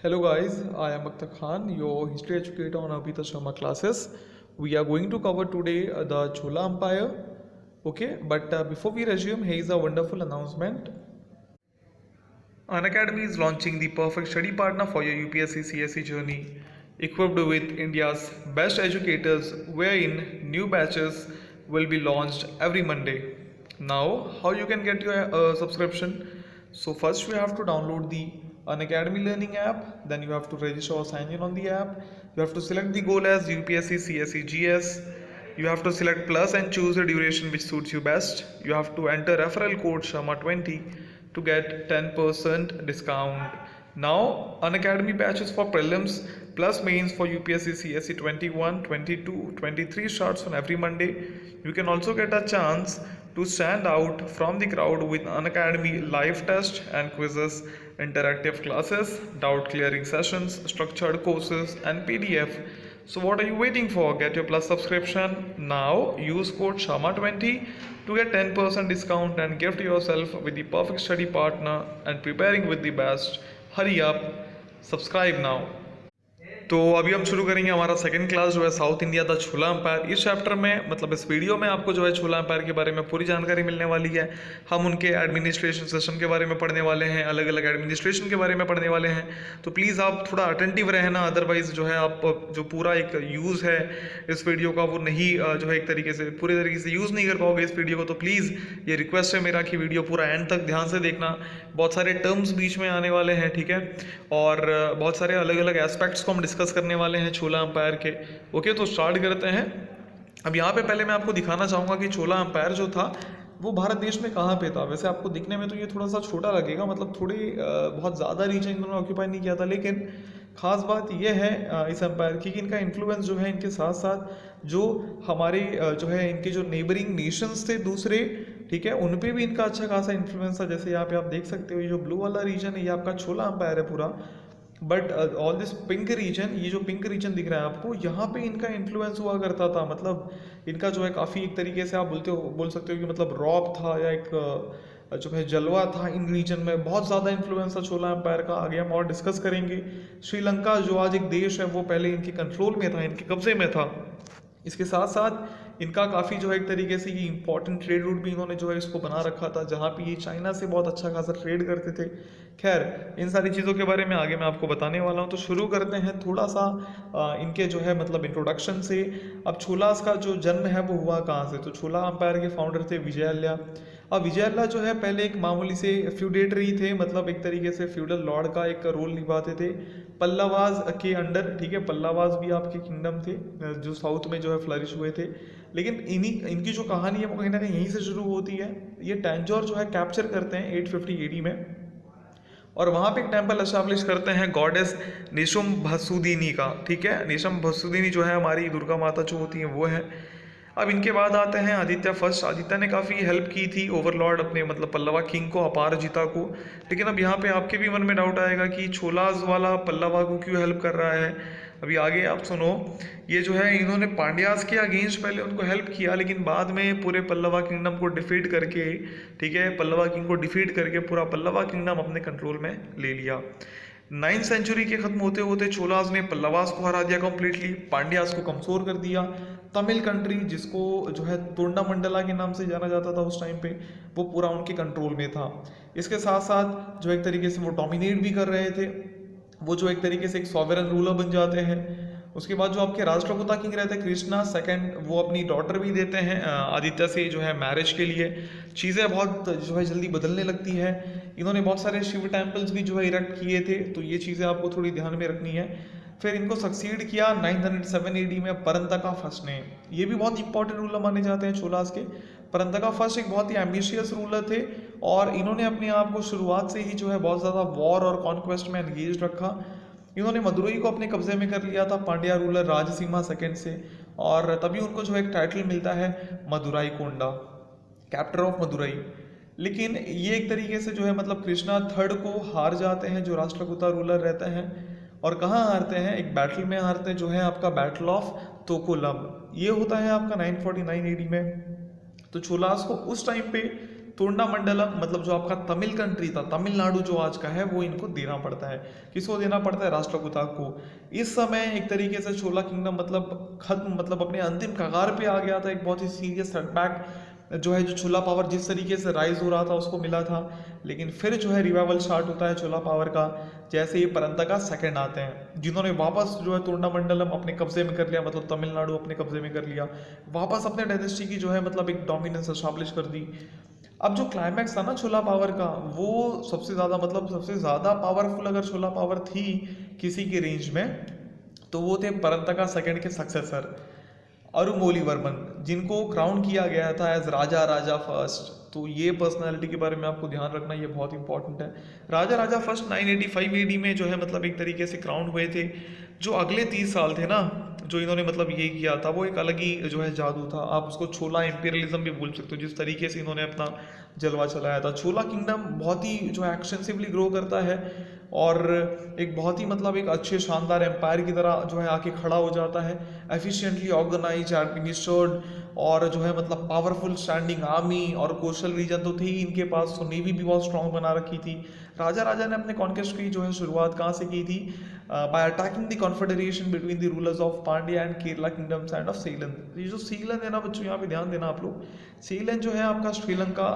Hello guys, I am Akhtar Khan, your history educator on Abhita Sharma classes. We are going to cover today the Chola Empire. Okay, but before we resume, here is a wonderful announcement. Unacademy is launching the perfect study partner for your UPSC CSE journey, equipped with India's best educators, wherein new batches will be launched every Monday. Now, how you can get your subscription? So first you have to download the Unacademy Learning app. Then you have to register or sign in on the app. You have to select the goal as UPSC CSE GS. You have to select plus and choose the duration which suits you best. You have to enter referral code Sharma20 to get 10% discount. Now, Unacademy batches for prelims plus mains for UPSC CSE 21, 22, 23 starts on every Monday. You can also get a chance to stand out from the crowd with Unacademy live test and quizzes, interactive classes, doubt clearing sessions, structured courses, and PDF. So what are you waiting for? Get your plus subscription now. Use code SHAMA20 to get 10% discount and gift yourself with the perfect study partner and preparing with the best. Hurry up, subscribe now. तो अभी हम शुरू करेंगे हमारा second class जो है south India the chhola empire. इस chapter में मतलब इस वीडियो में आपको जो है छोला एम्पायर के बारे में पूरी जानकारी मिलने वाली है। हम उनके एडमिनिस्ट्रेशन सिस्टम के बारे में पढ़ने वाले हैं, अलग अलग एडमिनिस्ट्रेशन के बारे में पढ़ने वाले हैं। तो प्लीज़ आप थोड़ा अटेंटिव रहना, अदरवाइज जो है आप जो पूरा एक यूज़ है इस वीडियो का वो नहीं जो है एक तरीके से पूरे तरीके से यूज़ नहीं कर पाओगे इस वीडियो को। तो प्लीज़ ये रिक्वेस्ट है मेरा कि वीडियो पूरा एंड तक ध्यान से देखना। बहुत सारे टर्म्स बीच में आने वाले हैं, ठीक है, और बहुत सारे अलग अलग एस्पेक्ट्स को हम डिस्कस करने वाले हैं छोला एम्पायर के। ओके, तो स्टार्ट करते हैं। अब यहाँ पे पहले मैं आपको दिखाना चाहूँगा कि छोला एम्पायर जो था वो भारत देश में कहाँ पे था। वैसे आपको दिखने में तो ये थोड़ा सा छोटा लगेगा, मतलब थोड़ी बहुत ज़्यादा रीजन इन्होंने ऑक्यूपाई नहीं किया था, लेकिन खास बात यह है इस एम्पायर की कि इनका इन्फ्लुएंस जो है इनके साथ साथ जो हमारे जो है इनके जो नेबरिंग नेशंस थे दूसरे, ठीक है, उन पे भी इनका अच्छा खासा इन्फ्लुएंस था। जैसे यहाँ पे आप देख सकते हो ये जो ब्लू वाला रीजन है ये आपका छोला एम्पायर है पूरा, but all this pink region, ये जो पिंक रीजन दिख रहा है आपको, यहाँ पे इनका इन्फ्लुएंस हुआ करता था। मतलब इनका जो है काफ़ी एक तरीके से आप बोल सकते हो कि मतलब रॉब था या एक जो है जलवा था इन रीजन में। बहुत ज़्यादा इन्फ्लुएंस था छोला एम्पायर का। आगे हम और डिस्कस करेंगे। श्रीलंका जो आज एक देश है वो पहले इनके कंट्रोल में था, इनके कब्जे में था। इसके साथ साथ इनका काफ़ी जो है एक तरीके से ये इंपॉर्टेंट ट्रेड रूट भी इन्होंने जो है इसको बना रखा था, जहाँ पे ये चाइना से बहुत अच्छा खासा ट्रेड करते थे। खैर, इन सारी चीज़ों के बारे में आगे मैं आपको बताने वाला हूँ। तो शुरू करते हैं थोड़ा सा इनके जो है मतलब इंट्रोडक्शन से। अब छोलास का जो जन्म है वो हुआ कहाँ से? तो छोला एम्पायर के फाउंडर थे विजयालया। अब विजयालया जो है पहले एक मामूली से फ्यूडेटरी थे, मतलब एक तरीके से फ्यूडल लॉर्ड का एक रोल निभाते थे पल्लवाज के अंडर, ठीक है। पल्लवाज भी आपके किंगडम थे जो साउथ में जो है फ्लरिश हुए थे। लेकिन इनकी जो कहानी है वो कहीं ना कहीं यहीं से शुरू होती है। ये टैंजौर जो है कैप्चर करते हैं 850 AD में, और वहाँ पे एक टेम्पल एस्टैब्लिश करते हैं गॉडेस निशुम भसुदीनी का, ठीक है। निशुम भसुदीनी जो है हमारी दुर्गा माता जो होती हैं वो है। अब इनके बाद आते हैं आदित्य फर्स्ट। आदित्य ने काफ़ी हेल्प की थी ओवरलॉर्ड अपने मतलब पल्लवा किंग को, अपारजिता को। लेकिन अब यहाँ पे आपके भी मन में डाउट आएगा कि छोलाज वाला पल्लवा को क्यों हेल्प कर रहा है। अभी आगे आप सुनो। ये जो है इन्होंने पांड्यास के अगेंस्ट पहले उनको हेल्प किया, लेकिन बाद में पूरे पल्लवा किंगडम को डिफीट करके, ठीक है, पल्लवा किंग को डिफीट करके पूरा पल्लवा किंगडम अपने कंट्रोल में ले लिया। 9th सेंचुरी के खत्म होते होते चोलास ने पल्लवास को हरा दिया कंप्लीटली, पांड्यास को कमजोर कर दिया। तमिल कंट्री जिसको जो है तोंडामंडला के नाम से जाना जाता था उस टाइम पे, वो पूरा उनके कंट्रोल में था। इसके साथ साथ जो एक तरीके से वो डोमिनेट भी कर रहे थे, वो जो एक तरीके से एक सॉवरेन रूलर बन जाते हैं। उसके बाद जो आपके राष्ट्रकूता किंग रहते हैं कृष्णा सेकंड, वो अपनी डॉटर भी देते हैं आदित्य से जो है मैरिज के लिए। चीज़ें बहुत जो है जल्दी बदलने लगती है। इन्होंने बहुत सारे शिव टेम्पल्स भी जो है इरेक्ट किए थे, तो ये चीज़ें आपको थोड़ी ध्यान में रखनी है। फिर इनको सक्सीड किया 907 AD में परंतका फर्स्ट ने। ये भी बहुत इंपॉर्टेंट रूलर माने जाते हैं चोलास के। परंतका फर्स्ट एक बहुत ही एम्बिशियस रूलर थे, और इन्होंने अपने आप को शुरुआत से ही जो है बहुत ज़्यादा वॉर और कॉन्क्वेस्ट में एंगेज रखा। इन्होंने मदुरई को अपने कब्जे में कर लिया था पांड्या रूलर राजसिम्हा सेकंड से, और तभी उनको जो एक टाइटल मिलता है मदुराई कोंडा, कैप्टर ऑफ मदुरई। लेकिन ये एक तरीके से जो है मतलब कृष्णा थर्ड को हार जाते हैं जो राष्ट्रकूता रूलर रहते हैं। और कहाँ हारते हैं? एक बैटल में हारते हैं जो है आपका बैटल ऑफ तोकोलम। ये होता है आपका 949 AD में। तो छोलास को उस टाइम पे तोंडामंडलम मतलब जो आपका तमिल कंट्री था, तमिलनाडु जो आज का है, वो इनको देना पड़ता है। किसको देना पड़ता है? राष्ट्रकूटा को। इस समय एक तरीके से चोला किंगडम मतलब खत्म, मतलब अपने अंतिम कगार पे आ गया था। एक बहुत ही सीरियस सेटबैक जो है, जो छोला पावर जिस तरीके से राइज हो रहा था उसको मिला था, लेकिन फिर जो है रिवाइवल स्टार्ट होता है छोला पावर का जैसे ये परंतका सेकंड आते हैं, जिन्होंने वापस जो है तोंडामंडलम अपने कब्जे में कर लिया, मतलब तमिलनाडु अपने कब्जे में कर लिया, वापस अपने डायनेस्टी की जो है मतलब एक डोमिनेंस एस्टैब्लिश कर दी। अब जो क्लाइमैक्स था ना छोला पावर का, वो सबसे ज़्यादा मतलब सबसे ज़्यादा पावरफुल अगर छोला पावर थी किसी के रेंज में, तो वो थे परंतका सेकंड के सक्सेसर अरुमोलीवर्मन, जिनको क्राउन किया गया था एज राजा राजा फर्स्ट। तो ये पर्सनालिटी के बारे में आपको ध्यान रखना, ये बहुत इंपॉर्टेंट है। राजा राजा फर्स्ट 985 एडी में जो है मतलब एक तरीके से क्राउन हुए थे। जो अगले 30 साल थे ना, जो इन्होंने मतलब ये किया था, वो एक अलग ही जो है जादू था। आप उसको छोला इंपीरियलिज्म भी बोल सकते हो, जिस तरीके से इन्होंने अपना जलवा चलाया था। छोला किंगडम बहुत ही जो है एक्सटेंसिवली ग्रो करता है और एक बहुत ही मतलब एक अच्छे शानदार एम्पायर की तरह जो है आके खड़ा हो जाता है, एफिशिएंटली ऑर्गेनाइज, एडमिनिस्टर्ड, और जो है मतलब पावरफुल स्टैंडिंग आर्मी और कोस्टल रीजन तो थी इनके पास, तो नेवी भी बहुत स्ट्रांग बना रखी थी। राजा राजा ने अपने कॉन्क्वेस्ट की जो है शुरुआत कहाँ से की थी? Bye attacking the confederation between the rulers of Pandya and Kerala kingdoms end of सीलन। ये जो सीलन है ना बच्चों, यहाँ पे ध्यान देना आप लोग, सीलन जो है आपका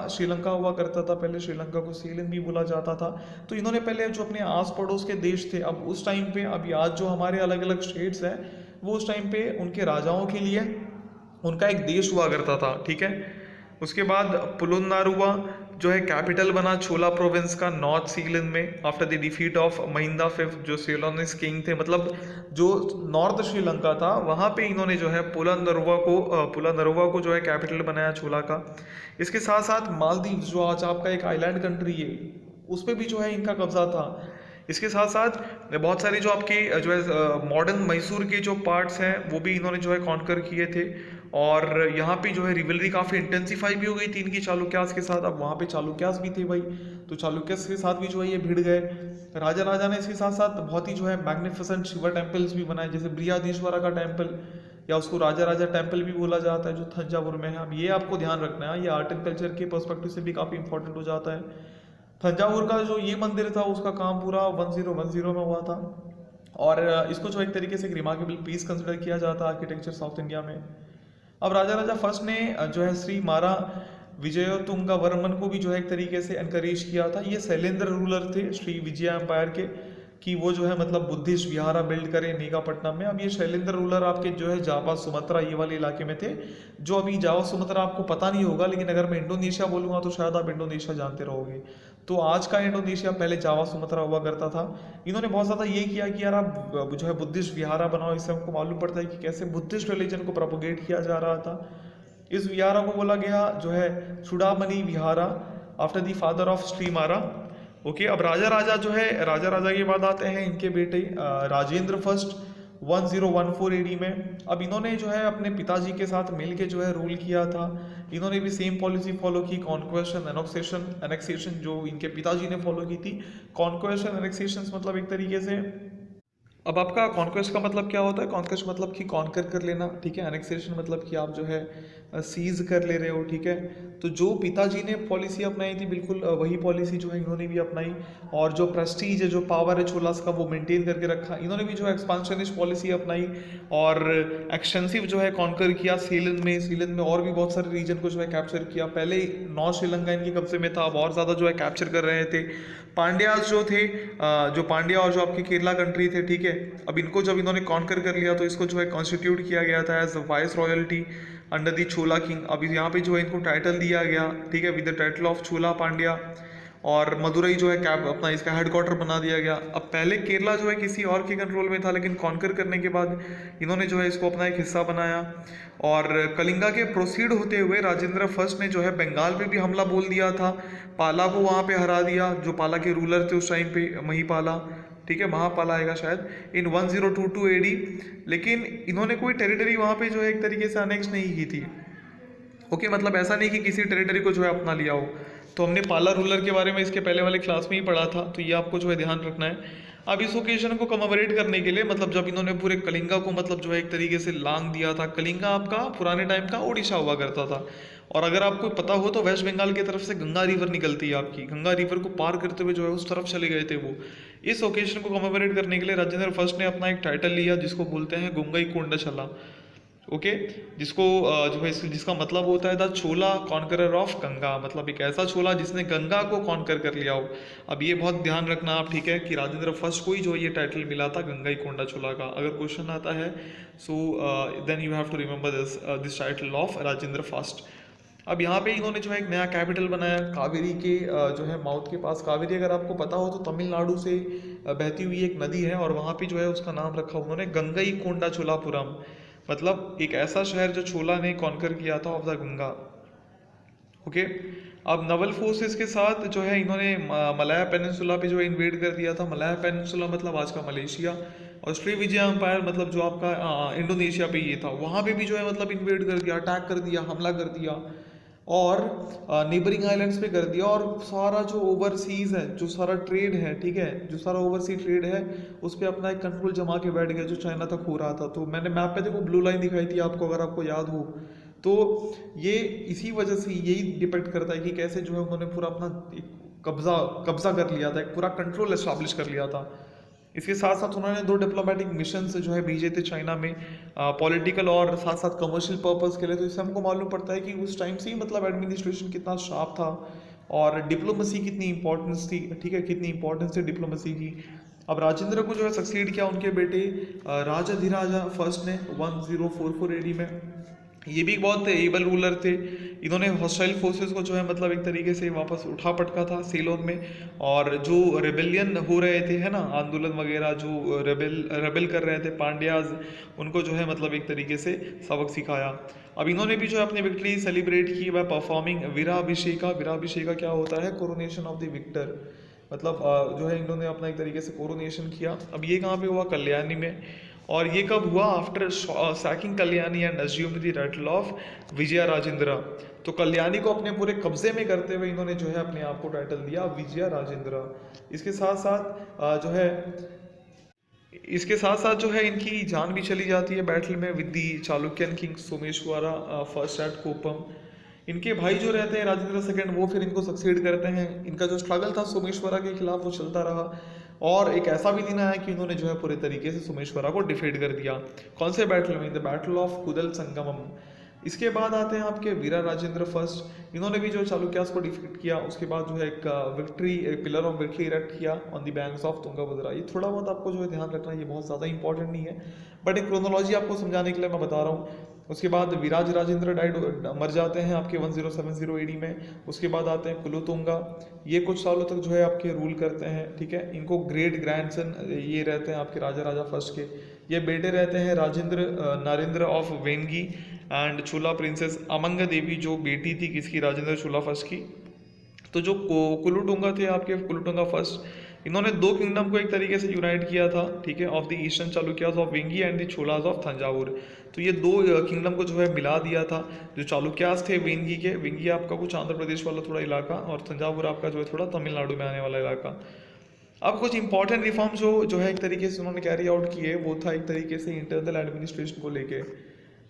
श्रीलंका हुआ करता था पहले, श्रीलंका को सीलन भी बोला जाता था। तो इन्होंने पहले जो अपने आस पड़ोस के देश थे, अब उस टाइम पे, अभी आज जो हमारे अलग अलग स्टेट्स हैं, वो उस टाइम पे उनके राजाओं के लिए उनका एक देश हुआ करता था, ठीक है। उसके बाद पुलुन्नारुवा जो है कैपिटल बना छोला प्रोविंस का नॉर्थ सीलन में after the defeat of Mahinda fifth, जो सीलोनिस किंग थे, मतलब जो नॉर्थ श्रीलंका था वहाँ पे इन्होंने जो है पुलानरुवा को जो है कैपिटल बनाया छोला का। इसके साथ साथ मालदीव जो आज आपका एक आइलैंड कंट्री है, उस पर भी जो है इनका कब्जा था। इसके साथ साथ बहुत सारी जो आपकी जो है मॉडर्न मैसूर के जो पार्ट्स हैं वो भी इन्होंने जो है कॉन्कर किए थे, और यहाँ पे जो है रिवलरी काफ़ी इंटेंसिफाई भी हो गई थी इनकी चालुक्यास के साथ। अब वहाँ पे चालुक्यास भी थे भाई, तो चालुक्यास के साथ भी जो है ये भिड़ गए। राजा राजा ने इसके साथ साथ बहुत ही जो है मैग्निफिसेंट शिवा टेम्पल्स भी बनाए, जैसे बृहदीश्वरा का टेम्पल, या उसको राजा राजा टेम्पल भी बोला जाता है, जो थंजावुर में है। अब ये आपको ध्यान रखना है, ये आर्ट एंड कल्चर के पर्सपेक्टिव से भी काफ़ी इंपॉर्टेंट हो जाता है। थंजावुर का जो ये मंदिर था उसका काम पूरा 1010 में हुआ था, और इसको जो एक तरीके से एक रिमार्केबल पीस कंसिडर किया जाता है आर्किटेक्चर साउथ इंडिया में। अब राजा राजा फर्स्ट ने जो है श्री मारा विजयोतुंगा वर्मन को भी जो है एक तरीके से एनकरेज किया था। ये शैलेंद्र रूलर थे श्री विजय एम्पायर के, कि वो जो है मतलब बुद्धिस्ट विहारा बिल्ड करे नीगापट्टनम में। अब ये शैलेंद्र रूलर आपके जो है जावा सुमत्रा ये वाले इलाके में थे, जो अभी जावा सुमत्रा आपको पता नहीं होगा, लेकिन अगर मैं इंडोनेशिया बोलूँगा तो शायद आप इंडोनेशिया जानते रहोगे। तो आज का इंडोनेशिया पहले जावा सुमत्रा हुआ करता था। इन्होंने बहुत ज़्यादा ये किया कि यार आप जो है बुद्धिस्ट विहारा बनाओ, इससे हमको मालूम पड़ता है कि कैसे बुद्धिस्ट रिलीजन को प्रोपोगेट किया जा रहा था। इस विहारा को बोला गया जो है Chudamani Vihara after the father of Shri Mara. Okay, अब राजा राजा के बाद आते हैं इनके बेटे राजेंद्र फर्स्ट 1014 एडी में। अब इन्होंने जो है अपने पिताजी के साथ मिलके जो है रूल किया था। इन्होंने भी सेम पॉलिसी फॉलो की, कॉन्क्वेशन एनेक्सेशन जो इनके पिताजी ने फॉलो की थी। कॉन्क्वेशन एनेक्सेशन मतलब एक तरीके से, अब आपका कॉन्क्वेस्ट का मतलब क्या होता है? कॉन्क्वेस्ट मतलब कि कॉन्कर कर लेना, ठीक है। एनेक्सेशन मतलब कि आप जो है सीज कर ले रहे हो, ठीक है। तो जो पिताजी ने पॉलिसी अपनाई थी बिल्कुल वही पॉलिसी जो है इन्होंने भी अपनाई, और जो प्रेस्टीज है, जो पावर है छोलास का, वो मेंटेन करके रखा। इन्होंने भी जो है एक्सपांशनिस्ट पॉलिसी अपनाई और एक्सटेंसिव जो है कॉन्कर किया सीलन में और भी बहुत सारे रीजन को जो है कैप्चर किया। पहले नॉर्थ श्रीलंका इनके कब्जे में था, अब और ज़्यादा जो है कैप्चर कर रहे थे। पांड्यास जो थे, जो पांड्या और जो आपकी केरला कंट्री थे, ठीक है। अब इनको जब इन्होंने कॉन्कर कर लिया तो इसको जो है कॉन्स्टिट्यूट किया गया था as vice royalty under the Chola king. अब यहाँ पे जो है इनको टाइटल दिया गया, ठीक है, विद द टाइटल ऑफ छोला पांड्या, और मदुरई जो है कैप अपना इसका हेडक्वार्टर बना दिया गया। अब पहले केरला जो है किसी और के कंट्रोल में था, लेकिन कॉन्कर करने के बाद इन्होंने जो है इसको अपना एक हिस्सा बनाया। और कलिंगा के प्रोसीड होते हुए राजेंद्र फर्स्ट ने जो है बंगाल पे भी हमला बोल दिया था, पाला को वहाँ पे हरा दिया। जो पाला के रूलर थे उस टाइम पे महिपाला, ठीक है, महापाला आएगा शायद, इन 1022 एडी। लेकिन इन्होंने कोई टेरिटरी वहाँ पे जो है एक तरीके से अनेक्स नहीं की थी। ओके, मतलब ऐसा नहीं कि किसी टेरिटरी को जो है अपना लिया हो। तो हमने पाला रूलर के बारे में इसके पहले वाले क्लास में ही पढ़ा था, तो ये आपको जो है ध्यान रखना है। अब इस ओकेजन को कमेमोरेट करने के लिए, मतलब जब इन्होंने पूरे कलिंगा को मतलब जो है एक तरीके से लांग दिया था। कलिंगा आपका पुराने टाइम का उड़ीसा हुआ करता था, और अगर आपको पता हो तो वेस्ट बंगाल की तरफ से गंगा रिवर निकलती है आपकी, गंगा रिवर को पार करते हुए जो है उस तरफ चले गए थे वो। इस ओकेजन को कमेमोरेट करने के लिए राजेंद्र फर्स्ट ने अपना एक टाइटल लिया जिसको बोलते हैं गुंगई कोंडाचला। ओके, जिसको जो है जिसका मतलब होता है the chhola conqueror of Ganga, मतलब एक ऐसा छोला जिसने गंगा को कॉन्कर कर लिया हो। अब ये बहुत ध्यान रखना आप, ठीक है, कि राजेंद्र फर्स्ट को ही जो ये टाइटल मिला था गंगाई कोंडा छोला का। अगर क्वेश्चन आता है so then you have to remember this title of Rajendra first. अब यहाँ पे इन्होंने जो है एक नया कैपिटल बनाया कावेरी के जो है माउथ के पास। कावेरी अगर आपको पता हो तो तमिलनाडु से बहती हुई एक नदी है, और वहाँ पे जो है उसका नाम रखा उन्होंने गंगई कोंडा चोलापुरम, मतलब एक ऐसा शहर जो छोला ने कॉन्कर किया था ऑफ द गंगा। ओके, अब नवल फोर्सेस के साथ जो है इन्होंने मलाया पेनिनसुला पे जो इन्वेड कर दिया था। मलाया पेनिनसुला मतलब आज का मलेशिया, और श्रीविजय एम्पायर मतलब जो आपका इंडोनेशिया पे ये था, वहाँ पे भी जो है मतलब इन्वेड कर दिया, अटैक कर दिया, हमला कर दिया, और नेबरिंग आइलैंड्स पे कर दिया। और सारा जो ओवरसीज है, जो सारा ट्रेड है, ठीक है, जो सारा ओवरसी ट्रेड है उस पर अपना एक कंट्रोल जमा के बैठ गया जो चाइना तक हो रहा था। तो मैंने मैप पे देखो ब्लू लाइन दिखाई थी आपको, अगर आपको याद हो तो ये इसी वजह से यही डिपेक्ट करता है कि कैसे जो है उन्होंने पूरा अपना एक कब्जा कब्जा कर लिया था, एक पूरा कंट्रोल एस्टैब्लिश कर लिया था। इसके साथ साथ उन्होंने 2 डिप्लोमेटिक मिशन से जो है भेजे थे चाइना में, पॉलिटिकल और साथ साथ कमर्शियल पर्पस के लिए। तो इससे हमको मालूम पड़ता है कि उस टाइम से ही मतलब एडमिनिस्ट्रेशन कितना शार्प था और डिप्लोमेसी कितनी इंपॉर्टेंस थी, ठीक है, कितनी इंपॉर्टेंस थी डिप्लोमेसी की। अब राजेंद्र को जो है सक्सीड किया उनके बेटे राजाधिराजा फर्स्ट ने 1044 एडी में। ये भी बहुत एबल रूलर थे। इन्होंने हॉस्टाइल फोर्सेस को जो है मतलब एक तरीके से वापस उठा पटका था सीलोन में, और जो रेबेलियन हो रहे थे, है ना, आंदोलन वगैरह जो रेबेल कर रहे थे पांड्याज, उनको जो है मतलब एक तरीके से सबक सिखाया। अब इन्होंने भी जो है अपनी विक्ट्री सेलिब्रेट की बाय परफॉर्मिंग वीराभिषेका। वीराभिषेका क्या होता है? कोरोनेशन ऑफ द विक्टर, मतलब जो है इन्होंने अपना एक तरीके से कोरोनेशन किया। अब ये कहाँ पे हुआ? कल्याणी में। और ये कब हुआ? After sacking Kalyani and assumed the title of Vijaya Rajendra. तो कल्याणी को अपने पूरे कब्जे में करते हुए इन्होंने जो है अपने आप को टाइटल दिया विजया राजेंद्र। इसके साथ साथ जो है इसके साथ साथ जो है इनकी जान भी चली जाती है बैटल में with the Chalukyan king Someshwara first at Koppam. इनके भाई जो रहते हैं राजेंद्र सेकंड, वो फिर इनको सक्सीड करते हैं। इनका जो स्ट्रगल था सोमेश्वरा के खिलाफ वो चलता रहा, और एक ऐसा भी दिन आया कि उन्होंने जो है पूरे तरीके से सोमेश्वरा को डिफीट कर दिया। कौन से बैटल में? The battle of Kudal Sangamam. इसके बाद आते हैं आपके वीरा राजेंद्र फर्स्ट। इन्होंने भी जो चालुक्यास को डिफीट किया, उसके बाद जो है एक विक्ट्री, एक पिलर ऑफ विक्ट्री इरेक्ट किया on the banks of Tungabhadra. ये थोड़ा बहुत आपको जो है ध्यान रखना, ये बहुत ज़्यादा इंपॉर्टेंट नहीं है, बट एक क्रोनोलॉजी आपको समझाने के लिए मैं बता रहा हूँ। उसके बाद विराज राजेंद्र मर जाते हैं आपके 1070 एडी में। उसके बाद आते हैं कुलोतुंगा। ये कुछ सालों तक जो है आपके रूल करते हैं, ठीक है। इनको ग्रेट ग्रैंडसन ये रहते हैं आपके राजा फर्स्ट के। ये बेटे रहते हैं Rajendra Narendra of Vengi and Chola princess among Devi, जो बेटी थी किसकी? राजेंद्र चोला फर्स्ट की। तो जो कुलुटुंगा थे आपके, कुलुटुंगा फर्स्ट, इन्होंने 2 किंगडम को एक तरीके से यूनाइट किया था, ठीक है, of the eastern Chalukyas of Vengi and the Cholas of Thanjavur. तो ये 2 किंगडम को जो है मिला दिया था। जो चालुक्यास थे वेंगी के, वेंगी आपका कुछ आंध्र प्रदेश वाला थोड़ा इलाका, और थंजावुर आपका जो है थोड़ा तमिलनाडु में आने वाला इलाका। अब कुछ इंपॉर्टेंट रिफॉर्म्स जो है एक तरीके से उन्होंने कैरी आउट किए, वो था एक तरीके से इंटरनल एडमिनिस्ट्रेशन को लेके,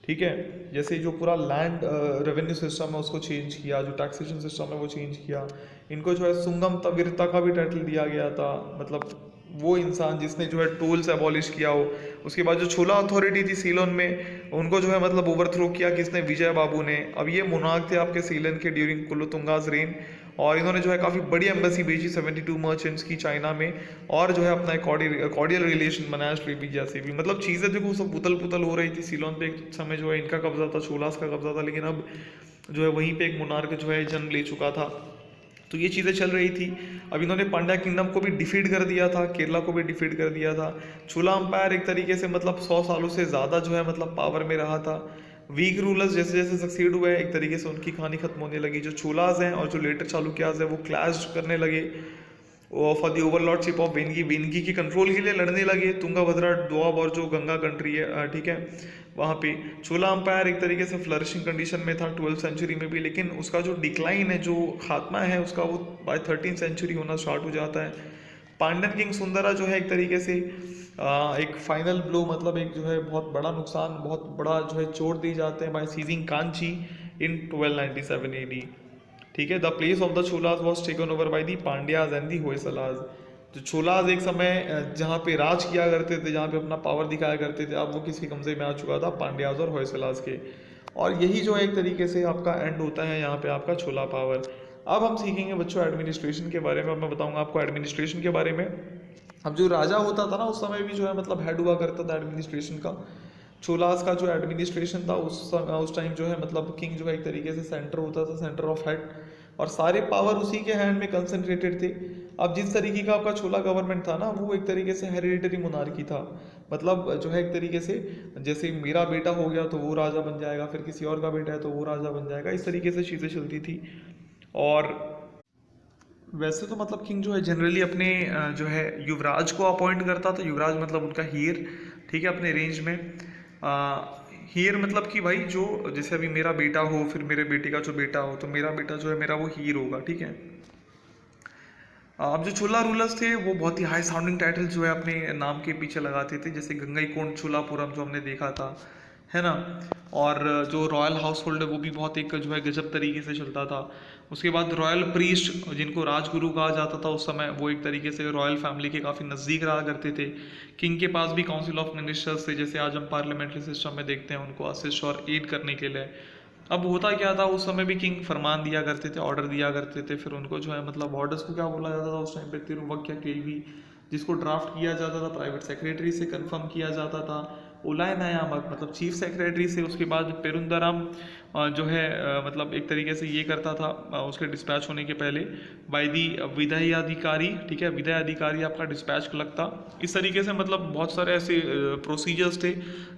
ठीक है। जैसे जो पूरा लैंड रेवेन्यू सिस्टम है उसको चेंज किया, जो टैक्सेशन सिस्टम है वो चेंज किया। इनको जो है सुंगम तवीरता का भी टाइटल दिया गया था, मतलब वो इंसान जिसने जो है टोल्स एबॉलिश किया हो। उसके बाद जो छोला अथॉरिटी थी सीलोन में, उनको जो है मतलब ओवरथ्रो किया किसने? विजय बाबू ने। अब ये मोनार्क थे आपके सीलन के ड्यूरिंग कुलोतुंगास रेन, और इन्होंने जो है काफ़ी बड़ी एम्बेसी भेजी 72 मर्चेंट्स की चाइना में, और जो है अपना एक कॉर्डियल रिलेशन बनाया श्रीविजया से भी। मतलब चीज़ें देखो सब पुतल पुतल हो रही थी सीलोन पे। एक समय जो है इनका कब्जा था, छोलास का कब्जा था, लेकिन अब जो है वहीं पे एक मोनार्क जो है जन्म ले चुका था। तो ये चीज़ें चल रही थी। अब इन्होंने पांड्या किंगडम को भी डिफीट कर दिया था, केरला को भी डिफीट कर दिया था। चोला अंपायर एक तरीके से मतलब 100 सालों से ज़्यादा जो है मतलब पावर में रहा था। वीक रूलर्स जैसे जैसे सक्सीड हुए, एक तरीके से उनकी कहानी खत्म होने लगी। जो चोलाज हैं और जो लेटर चालुक्याज है वो क्लैश करने लगे for the overlordship of Vengi. Vengi की कंट्रोल के लिए लड़ने लगे। तुंगाभद्रा दोआब और जो गंगा कंट्री है, ठीक है, वहाँ पे चोला अंपायर एक तरीके से फ्लरिशिंग कंडीशन में था 12th सेंचुरी में भी, लेकिन उसका जो डिक्लाइन है, जो खात्मा है उसका, वो बाय 13th सेंचुरी होना स्टार्ट हो जाता है। पांड्यन किंग सुंदरा जो है एक तरीके से एक फाइनल ब्लो, मतलब एक जो है बहुत बड़ा नुकसान, बहुत बड़ा जो है चोट दी जाते हैं by seizing Kanchi in 1297 AD. ठीक है, the place of the Cholas was taken over by the Pandyas and the Hoysalas. जो छोलाज एक समय जहाँ पे राज किया करते थे, जहाँ पे अपना पावर दिखाया करते थे, अब वो किसके कब्जे में आ चुका था? पांड्याज और होयसलाज के। और यही जो है एक तरीके से आपका एंड होता है यहाँ पे आपका छोला पावर। अब हम सीखेंगे बच्चों एडमिनिस्ट्रेशन के बारे में। अब मैं बताऊंगा आपको एडमिनिस्ट्रेशन के बारे में। अब जो राजा होता था ना उस समय भी जो है मतलब हेड हुआ करता था एडमिनिस्ट्रेशन का। छोलास का जो एडमिनिस्ट्रेशन था उस टाइम जो है मतलब किंग जो है एक तरीके से सेंटर होता था, सेंटर ऑफ हेड, और सारे पावर उसी के हैंड में कंसंट्रेटेड थे। अब जिस तरीके का आपका छोला गवर्नमेंट था ना वो एक तरीके से हेरिडिटरी मोनार्की था। मतलब जो है एक तरीके से जैसे मेरा बेटा हो गया तो वो राजा बन जाएगा, फिर किसी और का बेटा है तो वो राजा बन जाएगा, इस तरीके से चीज़ें चलती थी। और वैसे तो मतलब किंग जो है जनरली अपने जो है युवराज को अपॉइंट करता था। युवराज मतलब उनका हीर, ठीक है, अपने रेंज में। हीर मतलब कि भाई जो जैसे अभी मेरा बेटा हो, फिर मेरे बेटे का जो बेटा हो, तो मेरा बेटा जो है मेरा वो हीर होगा, ठीक है। अब जो छोला रूलर्स थे वो बहुत ही हाई साउंडिंग टाइटल जो है अपने नाम के पीछे लगाते थे, जैसे गंगईकोंड चोलापुरम जो हमने देखा था, है ना। और जो रॉयल हाउस होल्ड है वो भी बहुत एक जो है गजब तरीके से चलता था। उसके बाद रॉयल प्रीस्ट जिनको राजगुरु कहा जाता था उस समय, वो एक तरीके से रॉयल फैमिली के काफ़ी नज़दीक रहा करते थे। किंग के पास भी काउंसिल ऑफ मिनिस्टर्स थे, जैसे आज हम पार्लियामेंट्री सिस्टम में देखते हैं, उनको असिस्ट और एड करने के लिए। अब होता क्या था उस समय भी किंग फरमान दिया करते थे, ऑर्डर दिया करते थे, फिर उनको जो है मतलब ऑर्डर्स को क्या बोला जाता था उस टाइम पे? तिरुवक्या केल्वी, जिसको ड्राफ्ट किया जाता था प्राइवेट सेक्रेटरी से, कंफर्म किया जाता था उलाय नायामक मतलब चीफ सेक्रेटरी से। उसके बाद पेरुंदरम जो है मतलब एक तरीके से ये करता था उसके डिस्पैच होने के पहले बाय दी विधेय अधिकारी, ठीक है, विधेय अधिकारी आपका डिस्पैच लगता। इस तरीके से मतलब बहुत सारे ऐसे प्रोसीजर्स थे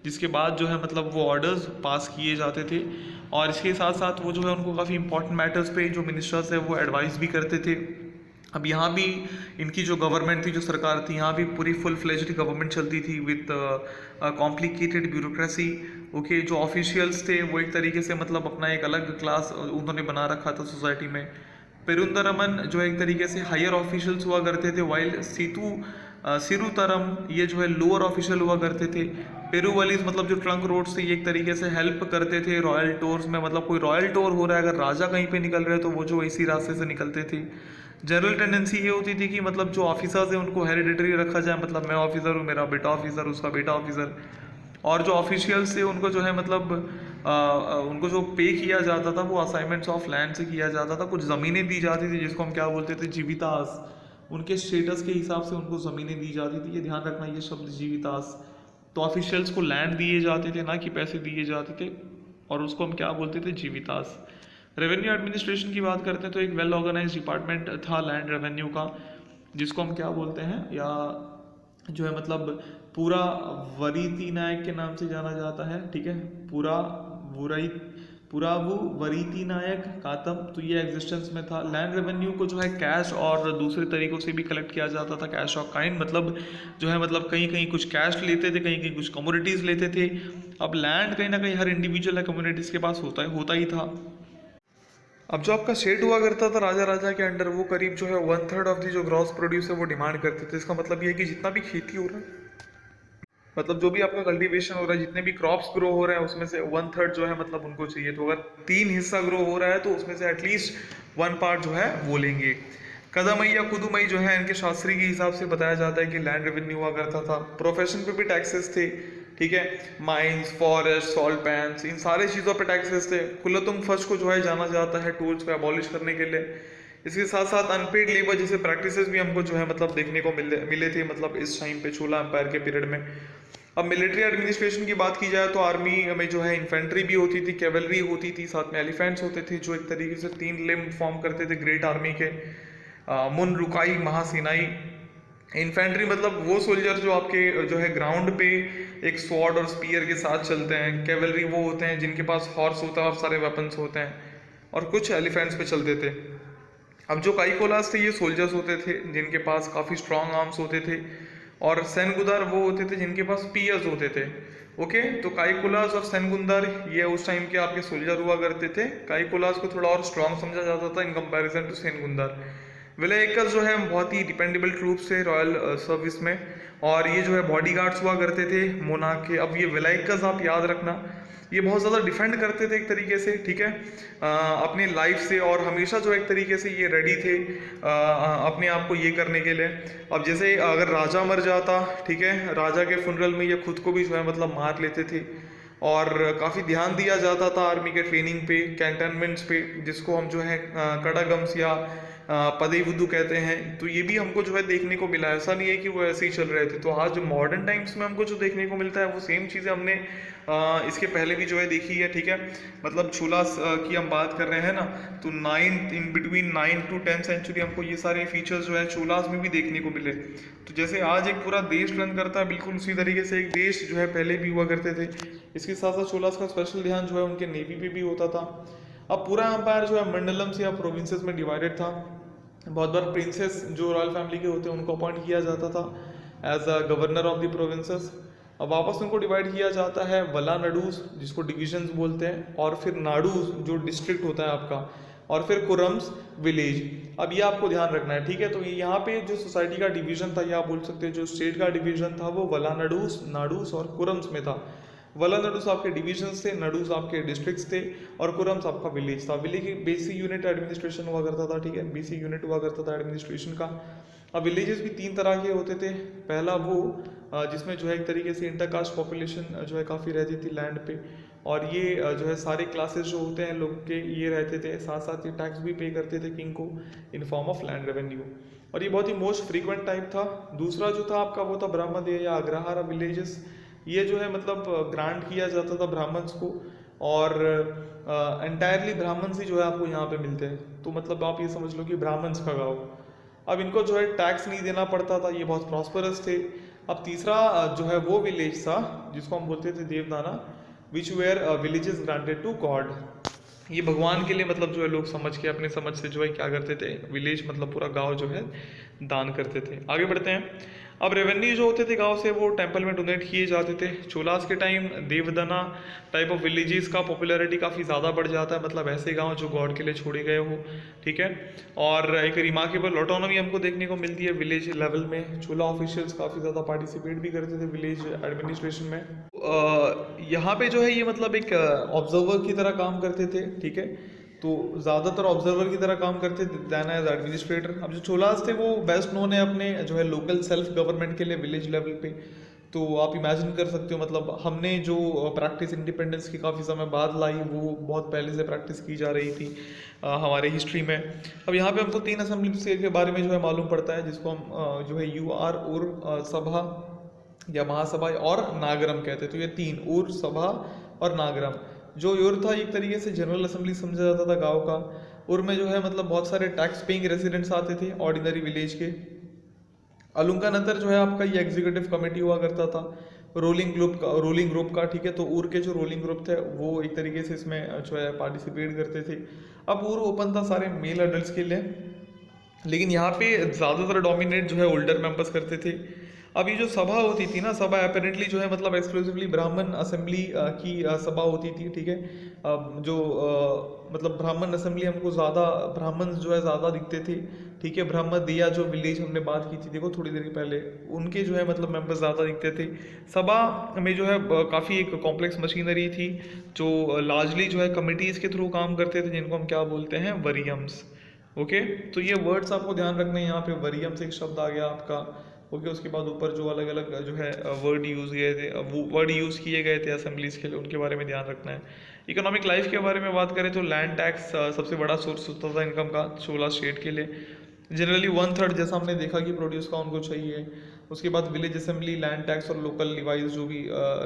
जिसके बाद जो है मतलब वो ऑर्डर्स पास किए जाते थे। और इसके साथ साथ वो जो है उनको काफ़ी इंपॉर्टेंट मैटर्स पे जो मिनिस्टर्स है वो एडवाइस भी करते थे। अब यहाँ भी इनकी जो गवर्नमेंट थी, जो सरकार थी, यहाँ भी पूरी फुल फ्लेज्ड गवर्नमेंट चलती थी विथ कॉम्प्लिकेटेड ब्यूरोक्रेसी। ओके, जो ऑफिशियल्स थे वो एक तरीके से मतलब अपना एक अलग क्लास उन्होंने बना रखा था सोसाइटी में। पेरुंदरमन जो एक तरीके से हायर ऑफिशियल्स हुआ करते थे, वाइल सिरुतरम ये जो है लोअर ऑफिशियल हुआ करते थे। पेरुवलीज मतलब जो ट्रंक रोड्स थे ये एक तरीके से हेल्प करते थे रॉयल टूर्स में, मतलब कोई रॉयल टूर हो रहा है अगर राजा कहीं पे निकल रहे हैं तो वो जो इसी रास्ते से निकलते थे। जनरल टेंडेंसी ये होती थी कि मतलब जो ऑफिसर्स हैं उनको हेरिडिटरी रखा जाए, मतलब मैं ऑफिसर हूँ, मेरा बेटा ऑफिसर, उसका बेटा ऑफिसर। और जो ऑफिशियल्स थे उनको जो है मतलब उनको जो पे किया जाता था वो असाइनमेंट्स ऑफ लैंड से किया जाता था। कुछ ज़मीनें दी जाती थी जिसको हम क्या बोलते थे? जीवितास। उनके स्टेटस के हिसाब से उनको ज़मीनें दी जाती थी, ये ध्यान रखना ये शब्द जीवितास। तो ऑफिशियल्स को लैंड दिए जाते थे, ना कि पैसे दिए जाते थे, और उसको हम क्या बोलते थे? जीवितास। रेवेन्यू एडमिनिस्ट्रेशन की बात करते हैं तो एक वेल ऑर्गेनाइज डिपार्टमेंट था लैंड रेवेन्यू का, जिसको हम क्या बोलते हैं, या जो है मतलब पूरा वरीति नायक के नाम से जाना जाता है, ठीक है, पूरा वो वरीति नायक कातम, तो ये एग्जिस्टेंस में था। लैंड रेवेन्यू को जो है कैश और दूसरे तरीकों से भी कलेक्ट किया जाता था, कैश ऑफ काइंड, मतलब जो है मतलब कहीं कहीं कुछ कैश लेते थे, कहीं कहीं कुछ कमोडिटीज़ लेते थे। अब लैंड कहीं ना कहीं हर इंडिविजुअल या कम्युनिटीज़ के पास होता ही था। अब जो आपका शेड हुआ करता था राजा के अंडर, वो करीब जो है 1/3 ऑफ दी जो ग्रॉस प्रोड्यूस है वो डिमांड करते थे। इसका मतलब ये है कि जितना भी खेती हो रहा है, मतलब जो भी आपका कल्टीवेशन हो रहा है, जितने भी क्रॉप्स ग्रो हो रहे हैं, उसमें से 1/3 जो है मतलब उनको चाहिए। तो अगर 3 हिस्सा ग्रो हो रहा है तो उसमें से एटलीस्ट 1 पार्ट जो है वो लेंगे। कदमई या कुदुमई जो है इनके शास्त्री के हिसाब से बताया जाता है कि लैंड रेवेन्यू हुआ करता था। प्रोफेशन पे भी टैक्सेस थे, ठीक है, माइंस, फॉरेस्ट, सॉल्ट पैंस, इन सारे चीज़ों पे टैक्सेस थे। कुलतुम फर्स्ट को जो है जाना जाता है टूल्स को एबॉलिश करने के लिए। इसके साथ साथ अनपेड लेबर जैसे प्रैक्टिसेस भी हमको जो है मतलब देखने को मिले थे, मतलब इस टाइम पे चोला एम्पायर के पीरियड में। अब मिलिट्री एडमिनिस्ट्रेशन की बात की जाए तो आर्मी में जो है इन्फेंट्री भी होती थी, कैवलरी होती थी, साथ में एलिफेंट्स होते थे जो एक तरीके से 3 लिम्ब फॉर्म करते थे ग्रेट आर्मी के, मुन, रुकाई, महासेनाई। इन्फेंट्री मतलब वो सोल्जर जो आपके जो है ग्राउंड पे एक स्वॉर्ड और स्पीयर के साथ चलते हैं। कैवलरी वो होते हैं जिनके पास हॉर्स होता है और सारे वेपन्स होते हैं, और कुछ एलिफेंट्स पे चलते थे। अब जो काइकोलास थे ये सोल्जर्स होते थे जिनके पास काफ़ी स्ट्रॉन्ग आर्म्स होते थे, और सेनगुदार वो होते थे जिनके पास स्पीयर्स होते थे। ओके, तो काइकोलास और सेनगुंदार ये उस टाइम के आपके सोल्जर हुआ करते थे। काइकोलास को थोड़ा और स्ट्रॉन्ग समझा जाता था इन कंपैरिजन टू सेनगुंदार। विलायकर्स जो है बहुत ही डिपेंडेबल ट्रूप्स थे रॉयल सर्विस में, और ये जो है बॉडीगार्ड्स हुआ करते थे मोनार्क के। अब ये विलायकर्स आप याद रखना, ये बहुत ज़्यादा डिफेंड करते थे एक तरीके से, ठीक है, अपनी लाइफ से, और हमेशा जो एक तरीके से ये रेडी थे अपने आप को ये करने के लिए। अब जैसे अगर राजा मर जाता, ठीक है, राजा के फुनरल में ये खुद को भी जो है मतलब मार लेते थे, और काफ़ी ध्यान दिया जाता था आर्मी के ट्रेनिंग पे, कैंटनमेंट्स पे, जिसको हम जो है कड़ागम्स या पदई बुद्धू कहते हैं। तो ये भी हमको जो है देखने को मिला, ऐसा नहीं है कि वो ऐसे ही चल रहे थे। तो आज मॉडर्न टाइम्स में हमको जो देखने को मिलता है वो सेम चीज़ें हमने इसके पहले भी जो है देखी है, ठीक है। मतलब चोलास की हम बात कर रहे हैं ना, तो इन बिटवीन 9 to 10 सेंचुरी हमको ये सारे फीचर्स जो है चोलास में भी देखने को मिले। तो जैसे आज एक पूरा देश रन करता है, बिल्कुल उसी तरीके से एक देश जो है पहले भी हुआ करते थे। इसके साथ साथ चोलास का स्पेशल ध्यान जो है उनके नेवी पे भी होता था। अब पूरा एम्पायर जो है मंडलम्स या प्रोविंसेस में डिवाइडेड था। बहुत बार प्रिंसेस जो रॉयल फैमिली के होते हैं उनको अपॉइंट किया जाता था as a governor of the provinces. अब वापस उनको डिवाइड किया जाता है वला नडूस, जिसको डिविजन्स बोलते हैं, और फिर नाडूस जो डिस्ट्रिक्ट होता है आपका, और फिर कुरम्स विलेज। अब ये आपको ध्यान रखना है, ठीक है। तो यहाँ पे जो सोसाइटी का डिवीजन था, या आप बोल सकते हैं जो स्टेट का डिवीजन था, वो वला नडूस, नाडूस और कुरम्स में था। वला नडूस आपके डिविजन्स थे, नडूस आपके डिस्ट्रिक्ट्स थे, और कुरम्स आपका विलेज था। विलेज की बेसिक यूनिट एडमिनिस्ट्रेशन हुआ करता था, ठीक है, बेसिक यूनिट हुआ करता था एडमिनिस्ट्रेशन का। अब विलेजेस भी 3 तरह के होते थे। पहला वो जिसमें जो है एक तरीके से इंटरकास्ट पॉपुलेशन जो है काफ़ी रहती थी लैंड पे, और ये जो है सारे क्लासेस जो होते हैं लोग के ये रहते थे, साथ साथ ये टैक्स भी पे करते थे किंग को in form of land revenue, और ये बहुत ही मोस्ट फ्रीक्वेंट टाइप था। दूसरा जो था आपका वो था ब्राह्मदेय या अग्रहारा विलेजेस। ये जो है मतलब ग्रांट किया जाता था ब्राह्मण्स को, और एंटायरली ब्राह्मण्स ही जो है आपको यहाँ पे मिलते हैं। तो मतलब आप ये समझ लो कि ब्राह्मण्स का गाँव। अब इनको जो है टैक्स नहीं देना पड़ता था, ये बहुत प्रॉस्परस थे। अब तीसरा जो है वो विलेज था जिसको हम बोलते थे devadana, which were villages granted to god. ये भगवान के लिए मतलब जो है लोग समझ के अपने समझ से जो है क्या करते थे, विलेज मतलब पूरा गांव जो है दान करते थे। आगे बढ़ते हैं। अब रेवेन्यू जो होते थे गांव से वो टेंपल में डोनेट किए जाते थे। चोलास के टाइम देवदना टाइप ऑफ विलेजेस का पॉपुलैरिटी काफ़ी ज़्यादा बढ़ जाता है, मतलब ऐसे गांव जो गॉड के लिए छोड़े गए हो, ठीक है। और एक रिमार्केबल ऑटोनॉमी हमको देखने को मिलती है विलेज लेवल में। चोला ऑफिशियल्स काफ़ी ज़्यादा पार्टिसिपेट भी करते थे विलेज एडमिनिस्ट्रेशन में। यहाँ पे जो है ये मतलब एक ऑब्जर्वर की तरह काम करते थे, ठीक है। तो ज़्यादातर ऑब्जर्वर की तरह काम करते थे दैन एज एडमिनिस्ट्रेटर। अब जो चोलास थे वो बेस्ट नोन है अपने जो है लोकल सेल्फ गवर्नमेंट के लिए विलेज लेवल पे। तो आप इमेजिन कर सकते हो, मतलब हमने जो प्रैक्टिस इंडिपेंडेंस की काफ़ी समय बाद लाई, वो बहुत पहले से प्रैक्टिस की जा रही थी हमारे हिस्ट्री में। अब यहाँ पे हमको 3 असेंबली के बारे में जो है मालूम पड़ता है, जिसको हम जो है UR उर सभा या महासभा और नागरम कहते हैं। तो ये 3 उर सभा और नागरम। जो उर था एक तरीके से जनरल असेंबली समझा जाता था गांव का। उर में जो है मतलब बहुत सारे टैक्स पेइंग रेसिडेंट्स आते थे ऑर्डिनरी विलेज के। अलुंका जो है आपका ये एग्जीक्यूटिव कमेटी हुआ करता था रोलिंग ग्रुप का, ठीक है। तो उर के जो रोलिंग ग्रुप थे वो एक तरीके से इसमें जो है पार्टिसिपेट करते थे। अब उर ओपन था सारे मेल एडल्ट्स के लिए, लेकिन यहाँ पे ज़्यादातर डोमिनेट जो है ओल्डर मेंबर्स करते थे। अब ये जो सभा होती थी ना, सभा अपेरेंटली जो है मतलब एक्सक्लूसिवली ब्राह्मण असेंबली की सभा होती थी, ठीक है। जो मतलब ब्राह्मण असेंबली हमको ज़्यादा ब्राह्मण जो है ज़्यादा दिखते थे, ठीक है। ब्राह्मण दिया जो विलेज हमने बात की थी देखो थोड़ी देर पहले, उनके जो है मतलब मेंबर्स ज़्यादा दिखते थे। सभा में जो है काफ़ी एक कॉम्प्लेक्स मशीनरी थी जो लार्जली जो है कमिटीज़ के थ्रू काम करते थे, जिनको हम क्या बोलते हैं, वरियम्स। ओके, तो ये वर्ड्स आपको ध्यान रखना है। यहाँ पे वरियम से एक शब्द आ गया आपका, ओके। उसके बाद ऊपर जो अलग अलग जो है वर्ड यूज़ किए थे, वो वर्ड यूज़ किए गए थे असेंबलीज के लिए, उनके बारे में ध्यान रखना है। इकोनॉमिक लाइफ के बारे में बात करें तो लैंड टैक्स सबसे बड़ा सोर्स होता था इनकम का चोला स्टेट के लिए। जनरली 1/3 जैसा हमने देखा कि प्रोड्यूस का उनको चाहिए। उसके बाद विलेज असेंबली लैंड टैक्स और लोकल लिवाइज जो भी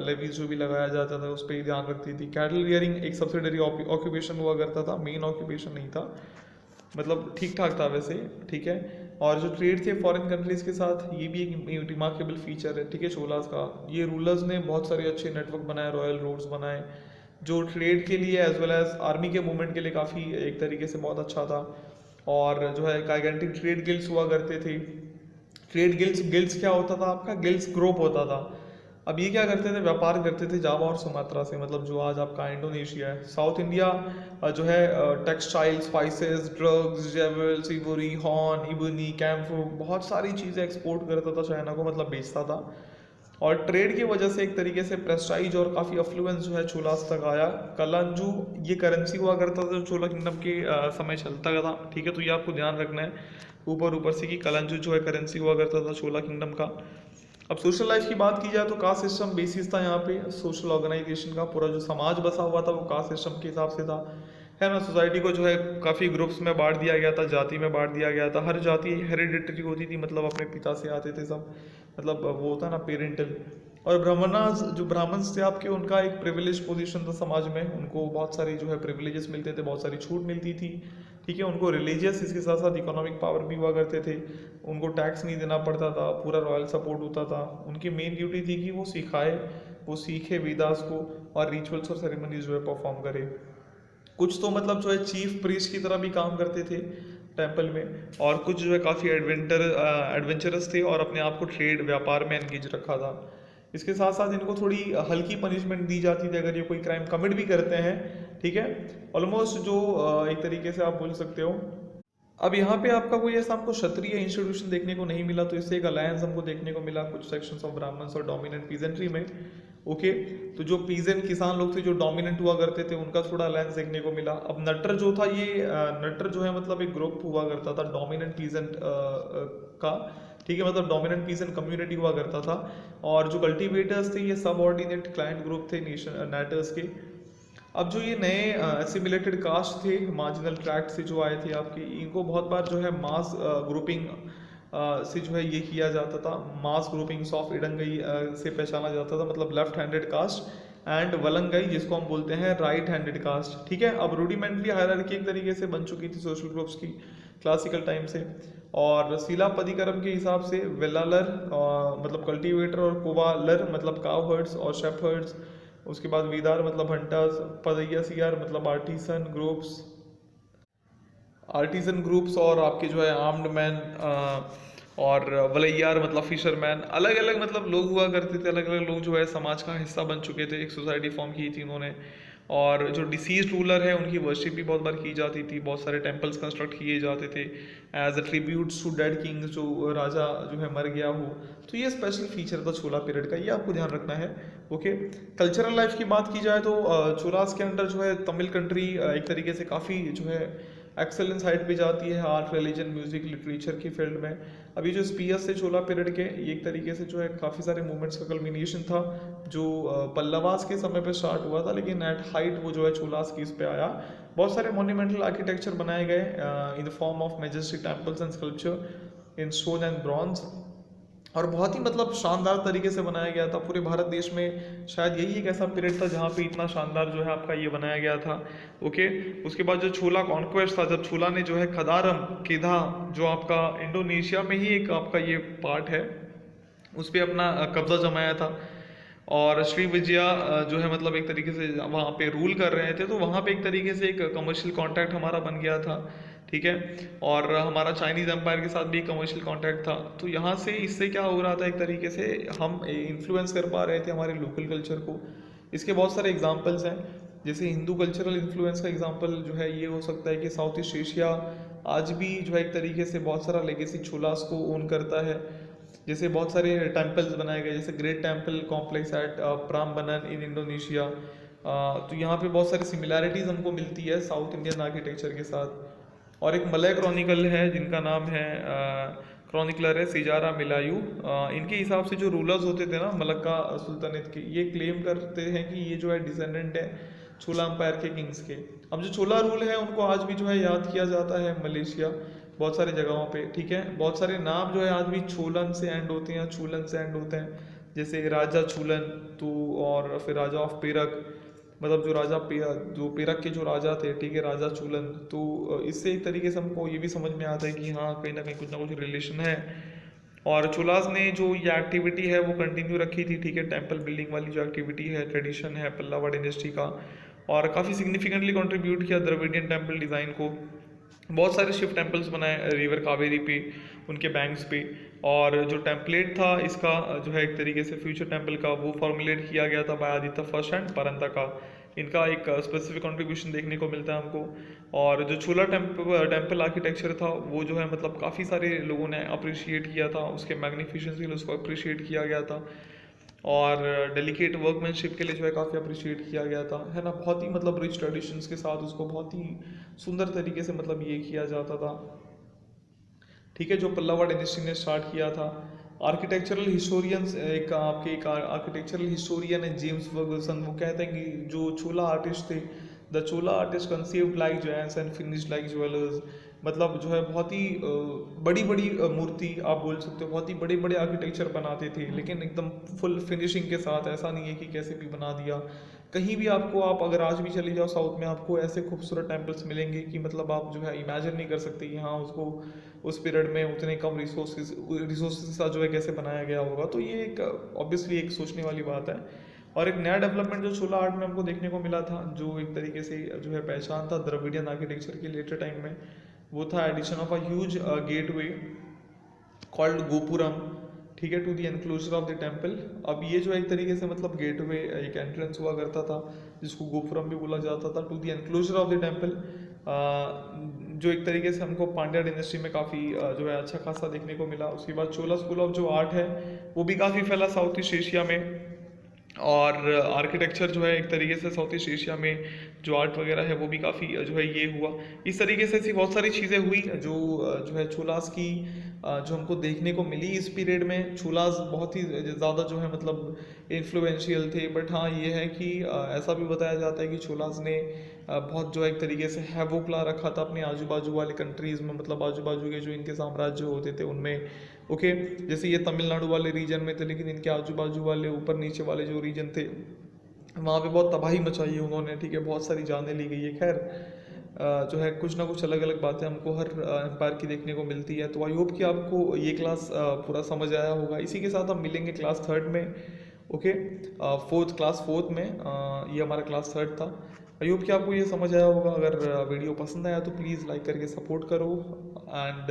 लेवीज जो भी लगाया जाता था उस पर ध्यान रखती थी। कैटल रियरिंग एक सब्सिडरी ऑक्यूपेशन हुआ करता था, मेन ऑक्यूपेशन नहीं था, मतलब ठीक ठाक था वैसे, ठीक है। और जो ट्रेड थे फॉरेन कंट्रीज के साथ, ये भी एक रिमार्केबल फीचर है, ठीक है, चोलास का। ये रूलर्स ने बहुत सारे अच्छे नेटवर्क बनाए, रॉयल रोड्स बनाए, जो ट्रेड के लिए एज वेल एज आर्मी के मूवमेंट के लिए काफ़ी एक तरीके से बहुत अच्छा था। और जो है गाइगेंटिक ट्रेड गिल्ड्स हुआ करते थे। ट्रेड गिल्ड्स क्या होता था आपका, गिल्ड्स ग्रुप होता था। अब ये क्या करते थे, व्यापार करते थे जावा और सुमात्रा से, मतलब जो आज आपका इंडोनेशिया है। साउथ इंडिया जो है textile, spices, drugs, jewels, ivory, horn, ebony, camphor, बहुत सारी चीज़ें एक्सपोर्ट करता था चाइना को, मतलब बेचता था। और ट्रेड की वजह से एक तरीके से प्रेस्टाइज और काफ़ी अफ्लुएंस जो है चोलास तक आया। कलांजू ये करेंसी हुआ करता था जो चोला किंगडम के समय चलता था, ठीक है। तो ये आपको ध्यान रखना है ऊपर ऊपर से कि कलांजू जो है करेंसी हुआ करता था चोला किंगडम का। अब सोशल लाइफ की बात की जाए तो कास्ट सिस्टम बेसिस था यहाँ पे सोशल ऑर्गेनाइजेशन का, पूरा जो समाज बसा हुआ था वो कास्ट सिस्टम के हिसाब से था, है ना। सोसाइटी को जो है काफ़ी ग्रुप्स में बांट दिया गया था, जाति में बांट दिया गया था। हर जाति हेरिडिटरी होती थी, मतलब अपने पिता से आते थे सब, मतलब वो होता ना पेरेंटल। और ब्राह्मणास, जो ब्राह्मण्स थे आपके, उनका एक प्रिविलेज पोजीशन था समाज में, उनको बहुत सारी जो है प्रिविलेजेस मिलते थे, बहुत सारी छूट मिलती थी, ठीक है। उनको रिलीजियस, इसके साथ साथ इकोनॉमिक पावर भी हुआ करते थे, उनको टैक्स नहीं देना पड़ता था, पूरा रॉयल सपोर्ट होता था। उनकी मेन ड्यूटी थी कि वो सिखाए, वो सीखे वेदास को और रिचुअल्स और सेरेमनीज जो है परफॉर्म करे। कुछ तो मतलब जो है चीफ प्रीस्ट की तरह भी काम करते थे टेम्पल में, और कुछ जो है काफ़ी एडवेंचरस थे और अपने आप को ट्रेड व्यापार में एंगेज रखा था। इसके साथ साथ इनको थोड़ी हल्की पनिशमेंट दी जाती थी अगर ये कोई क्राइम कमिट भी करते हैं, ठीक है। ऑलमोस्ट जो एक तरीके से आप बोल सकते हो। अब यहाँ पे आपका कोई ऐसा हमको क्षत्रिय इंस्टीट्यूशन देखने को नहीं मिला, तो इससे एक अलायंस हमको देखने को मिला कुछ सेक्शंस ऑफ ब्राह्मण्स और डोमिनेंट पीजेंट्री में। ओके, तो जो पीजेंट किसान लोग थे जो डोमिनेंट हुआ करते थे, उनका थोड़ा अलायंस देखने को मिला। अब नटर जो था, ये नटर जो है मतलब एक ग्रुप हुआ करता था डोमिनेंट पीजेंट का, ठीक है, मतलब डोमिनेंट पीजेंट कम्युनिटी हुआ करता था। और जो कल्टिवेटर्स थे ये सब ऑर्डिनेट क्लाइंट ग्रुप थे नेशन नेटर्स के। अब जो ये नए एसिमिलेटेड कास्ट थे, मार्जिनल ट्रैक्ट से जो आए थे आपके, इनको बहुत बार जो है मास ग्रुपिंग से जो है ये किया जाता था, मास ग्रुपिंग्स ऑफ इडंगई से पहचाना जाता था, मतलब लेफ्ट हैंडेड कास्ट, एंड वलंगई जिसको हम बोलते हैं राइट हैंडेड कास्ट, ठीक है। अब रूडिमेंट्री हायरार्की एक तरीके से बन चुकी थी सोशल ग्रुप्स की क्लासिकल टाइम से। और शिलापदिकरम के हिसाब से वेलालर मतलब कल्टीवेटर, और कोवालर मतलब काव हर्ड्स और शेप हर्ड्स, उसके बाद वीदार मतलब हंटर्स, पदैया सीआर मतलब आर्टिसन ग्रुप्स और आपके जो है आर्म्ड मैन, और वलैयार मतलब फिशरमैन, अलग अलग मतलब लोग हुआ करते थे, अलग अलग लोग जो है समाज का हिस्सा बन चुके थे, एक सोसाइटी फॉर्म की थी उन्होंने। और जो डिसीज रूलर है उनकी वर्शिप भी बहुत बार की जाती थी, बहुत सारे टेम्पल्स कंस्ट्रक्ट किए जाते थे as a tributes to dead kings, जो राजा जो है मर गया हो। तो ये स्पेशल फीचर था चोला पीरियड का, ये आपको ध्यान रखना है। ओके, कल्चरल लाइफ की बात की जाए तो चोलास के अंडर जो है तमिल कंट्री एक तरीके से काफ़ी जो है एक्सेलेंस हाइट पे जाती है आर्ट, रिलीजन, म्यूजिक, लिटरेचर की फील्ड में। अभी जो स्पीयर्स से चोला पीरियड के, ये एक तरीके से जो है काफ़ी सारे मूवमेंट्स का कल्मिनेशन था, जो पल्लवास के समय पे स्टार्ट हुआ था, लेकिन एट हाइट वो जो है चोलास की इस पे आया। बहुत सारे मोन्यूमेंटल आर्किटेक्चर बनाए गए in the form of Majestic temples and sculpture in stone and bronze, और बहुत ही मतलब शानदार तरीके से बनाया गया था पूरे भारत देश में। शायद यही एक ऐसा पीरियड था जहाँ पे इतना शानदार जो है आपका ये बनाया गया था। ओके, उसके बाद जो छोला कॉन्क्वेस्ट था, जब छोला ने जो है खदारम केधा, जो आपका इंडोनेशिया में ही एक आपका ये पार्ट है, उस पर अपना कब्जा जमाया था। और श्री विजया जो है मतलब एक तरीके से वहाँ पे रूल कर रहे थे, तो वहाँ पे एक तरीके से एक कमर्शियल कॉन्ट्रैक्ट हमारा बन गया था, ठीक है। और हमारा चाइनीज एम्पायर के साथ भी कमर्शियल कॉन्ट्रैक्ट था। तो यहाँ से इससे क्या हो रहा था, एक तरीके से हम इन्फ्लुएंस कर पा रहे थे हमारे लोकल कल्चर को। इसके बहुत सारे एग्जाम्पल्स हैं, जैसे हिंदू कल्चरल इन्फ्लुएंस का एग्जाम्पल जो है ये हो सकता है कि साउथ ईस्ट एशिया आज भी जो है एक तरीके से बहुत सारा लेगेसी चोलास को ओन करता है। जैसे बहुत सारे टेम्पल्स बनाए गए, जैसे great temple complex at Prambanan in Indonesia. तो यहाँ पे बहुत सारी सिमिलैरिटीज हमको मिलती है साउथ इंडियन आर्किटेक्चर के साथ। और एक मलय क्रॉनिकल है जिनका नाम है क्रॉनिकलर है सिजारा मिलायू। इनके हिसाब से जो रूलर्स होते थे ना मलक्का सुल्तानेत के, ये क्लेम करते हैं कि ये जो है डिसेंडेंट है चोला अम्पायर के किंग्स के। अब जो चोला रूल है उनको आज भी जो है याद किया जाता है मलेशिया बहुत सारी जगहों पे, ठीक है। बहुत सारे नाम जो है आज भी छोलन से एंड होते हैं, चूलन से एंड होते हैं, जैसे राजा चूलन, तो और फिर राजा ऑफ पेरक, मतलब जो पेरक के जो राजा थे, ठीक है, राजा चूलन। तो इससे एक तरीके से हमको ये भी समझ में आता है कि हाँ कहीं ना कहीं कुछ ना कुछ रिलेशन है। और चोलास ने जो ये एक्टिविटी है वो कंटिन्यू रखी थी, ठीक है, टेम्पल बिल्डिंग वाली जो एक्टिविटी है, ट्रेडिशन है पल्लवा डायनेस्टी का, और काफ़ी सिग्निफिकेंटली कंट्रीब्यूट किया द्रविडियन टेम्पल डिज़ाइन को। बहुत सारे शिव टेम्पल्स बनाए रिवर कावेरी पे, उनके बैंक्स पे, और जो टेम्पलेट था इसका जो है एक तरीके से फ्यूचर टेम्पल का, वो फॉर्मुलेट किया गया था बाय आदित्य फर्स्ट एंड परंता का। इनका एक स्पेसिफिक कंट्रीब्यूशन देखने को मिलता है हमको। और जो छोला टेम्पल आर्किटेक्चर था वो जो है मतलब काफ़ी सारे लोगों ने अप्रिशिएट किया था, उसके मैग्निफिशेंस के लिए उसको अप्रिशिएट किया गया था, और डेलिकेट वर्कमैनशिप के लिए जो है काफ़ी अप्रिशिएट किया गया था, है ना। बहुत ही मतलब रिच ट्रेडिशंस के साथ उसको बहुत ही सुंदर तरीके से मतलब ये किया जाता था, ठीक है, जो पल्लवा डायनेस्टी ने स्टार्ट किया था। आर्किटेक्चरल हिस्टोरियंस एक आर्किटेक्चरल हिस्टोरियन है जेम्स फर्गुसन, वो कहते हैं कि जो चोला आर्टिस्ट थे, the Chola artist conceived like giants and finished like jewellers. मतलब जो है बहुत ही बड़ी बड़ी मूर्ति आप बोल सकते हो, बहुत ही बड़े बड़े आर्किटेक्चर बनाते थे, लेकिन एकदम फुल फिनिशिंग के साथ। ऐसा नहीं है कि कैसे भी बना दिया। कहीं भी आपको, आप अगर आज भी चले जाओ साउथ में, आपको ऐसे खूबसूरत टेम्पल्स मिलेंगे कि मतलब आप जो है इमेजिन नहीं कर सकते कि हाँ उसको उस पीरियड में उतने कम रिसोर्सेज के साथ जो है कैसे बनाया गया होगा। तो ये एक ऑब्वियसली एक सोचने वाली बात है। और एक नया डेवलपमेंट जो चोला आर्ट में हमको देखने को मिला था, जो एक तरीके से जो है पहचान था द्रविडियन आर्किटेक्चर की लेटर टाइम में, वो था addition of a huge gateway called gopuram, ठीक है, to the enclosure of the temple. अब ये जो एक तरीके से मतलब गेटवे, एक एंट्रेंस हुआ करता था जिसको गोपुरम भी बोला जाता था, to the enclosure of the temple, जो एक तरीके से हमको पांड्या डायनेस्टी में काफ़ी जो है अच्छा खासा देखने को मिला। उसके बाद चोला स्कूल ऑफ जो आर्ट है वो भी काफ़ी फैला साउथ ईस्ट एशिया में। और आर्किटेक्चर जो है एक तरीके से साउथ ईस्ट एशिया में जो आर्ट वगैरह है वो भी काफ़ी जो है ये हुआ। इस तरीके से ऐसी बहुत सारी चीज़ें हुई जो है चोलास की जो हमको देखने को मिली इस पीरियड में। चोलास बहुत ही ज़्यादा जो है मतलब इन्फ्लुएंशियल थे। बट हाँ ये है कि ऐसा भी बताया जाता है कि चोलास ने बहुत जो है एक तरीके से हैवोक ला रखा था अपने आजू बाजू वाले कंट्रीज़ में, मतलब आजू बाजू के जो इनके साम्राज्य होते थे उनमें। ओके, जैसे ये तमिलनाडु वाले रीजन में थे, लेकिन इनके आजू बाजू वाले ऊपर नीचे वाले जो रीजन थे वहाँ पे बहुत तबाही मचाई है उन्होंने, ठीक है, बहुत सारी जानें ली गई है। खैर जो है कुछ ना कुछ अलग अलग बातें हमको हर एम्पायर की देखने को मिलती है। तो आई होप कि आपको ये क्लास पूरा समझ आया होगा। इसी के साथ हम मिलेंगे क्लास थर्ड में। ओके, क्लास फोर्थ में ये हमारा क्लास थर्ड था। आई होप कि आपको ये समझ आया होगा। अगर वीडियो पसंद आया तो प्लीज़ लाइक करके सपोर्ट करो। And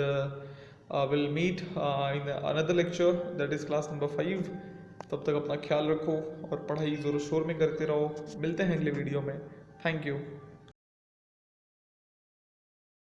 will meet in another lecture, that is class number 5। तब तक अपना ख्याल रखो और पढ़ाई ज़ोर शोर में करते रहो। मिलते हैं अगले वीडियो में। Thank you.